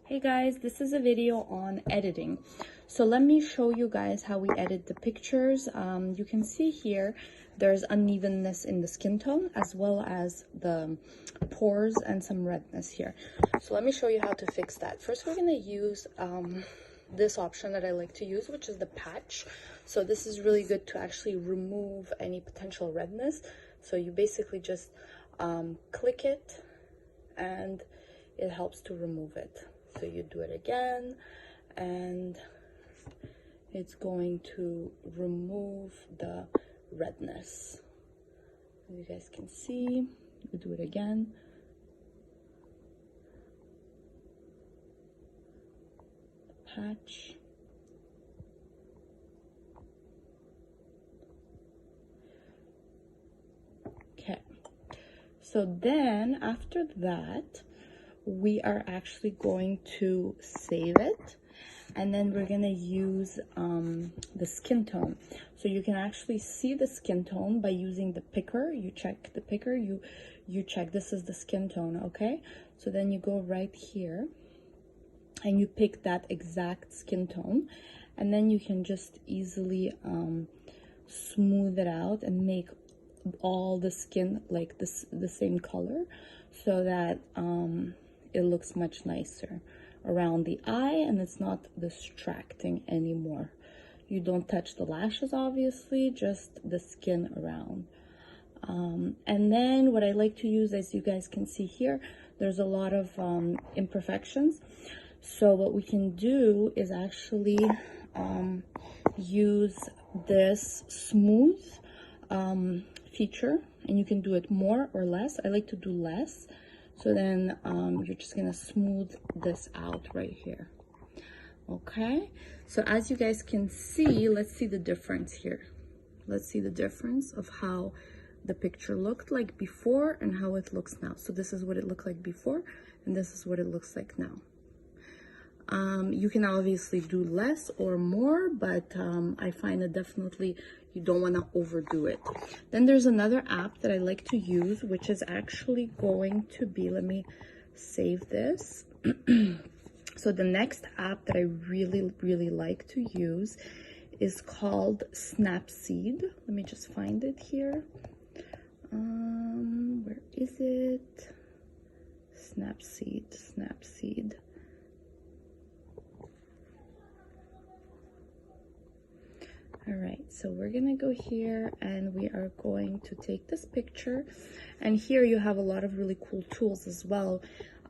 Hey guys, this is a video on editing. So let me show you guys how we edit the pictures. You can see here there's unevenness in the skin tone as well as the pores and some redness here. So let me show you how to fix that. First, we're going to use this option that I like to use, which is the patch. So this is really good to actually remove any potential redness. So you basically just click it and it helps to remove it. So you do it again and it's going to remove the redness. As you guys can see, you do it again. Patch. Okay. So then after that, we are actually going to save it, and then we're going to use the skin tone. So you can actually see the skin tone by using the picker. You check the picker, you check this is the skin tone, okay? So then you go right here and you pick that exact skin tone, and then you can just easily smooth it out and make all the skin like this, the same color, so that it looks much nicer around the eye and it's not distracting anymore. You don't touch the lashes, obviously, just the skin around. And then what I like to use, as you guys can see here, there's a lot of imperfections. So what we can do is actually use this smooth feature, and you can do it more or less. I like to do less. So then you're just gonna smooth this out right here. Okay, so as you guys can see, let's see the difference here. Let's see the difference of how the picture looked like before and how it looks now. So this is what it looked like before, and this is what it looks like now. You can obviously do less or more, but I find that definitely you don't want to overdo it. Then there's another app that I like to use, which is actually going to be, let me save this. So the next app that I really like to use is called Snapseed. Let me just find it here. Where is it? Snapseed. All right, so we're gonna go here and we are going to take this picture, and here you have a lot of really cool tools as well.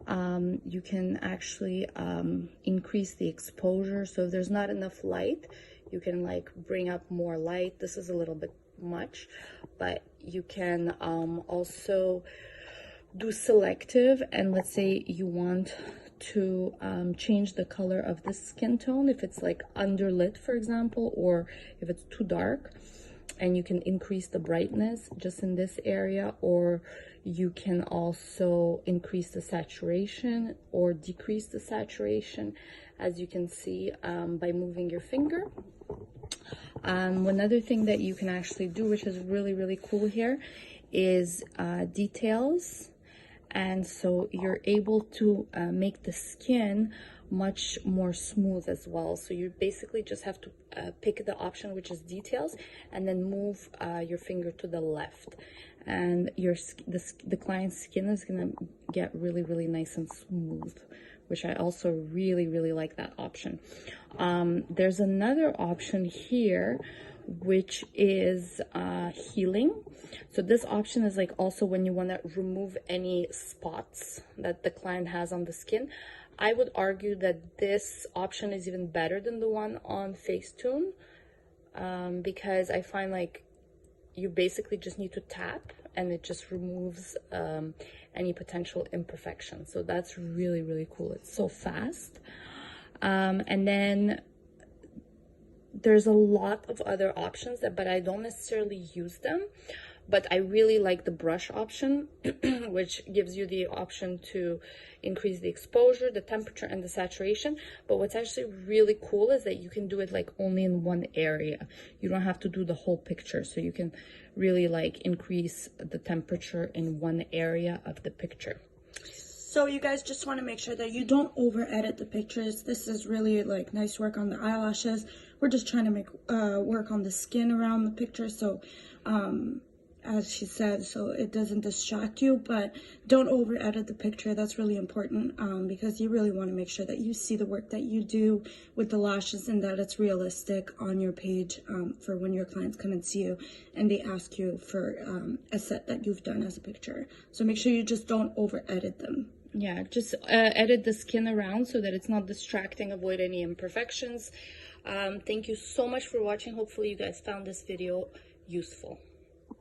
You can actually increase the exposure, so if there's not enough light, you can like bring up more light. This is a little bit much, but you can also do selective, and let's say you want to change the color of the skin tone if it's like underlit, for example, or if it's too dark, and you can increase the brightness just in this area, or you can also increase the saturation or decrease the saturation, as you can see by moving your finger. One other thing that you can actually do, which is really cool here, is details. And so you're able to make the skin much more smooth as well. So you basically just have to pick the option which is details, and then move your finger to the left, and the client's skin is gonna get really nice and smooth, which I also really like that option. There's another option here, which is healing. So this option is like also when you want to remove any spots that the client has on the skin. I would argue that this option is even better than the one on Facetune, because I find like you basically just need to tap and it just removes any potential imperfections. So that's really cool. It's so fast. And then there's a lot of other options but I don't necessarily use them. But I really like the brush option, which gives you the option to increase the exposure, the temperature, and the saturation. But what's actually really cool is that you can do it like only in one area. You don't have to do the whole picture. So you can really like increase the temperature in one area of the picture. So you guys just want to make sure that you don't over edit the pictures. This is really like nice work on the eyelashes. We're just trying to make work on the skin around the picture, so as she said, so it doesn't distract you, but don't over edit the picture. That's really important, because you really want to make sure that you see the work that you do with the lashes and that it's realistic on your page, for when your clients come and see you and they ask you for a set that you've done as a picture. So make sure you just don't over edit them. Yeah, just edit the skin around so that it's not distracting, avoid any imperfections. Thank you so much for watching. Hopefully you guys found this video useful.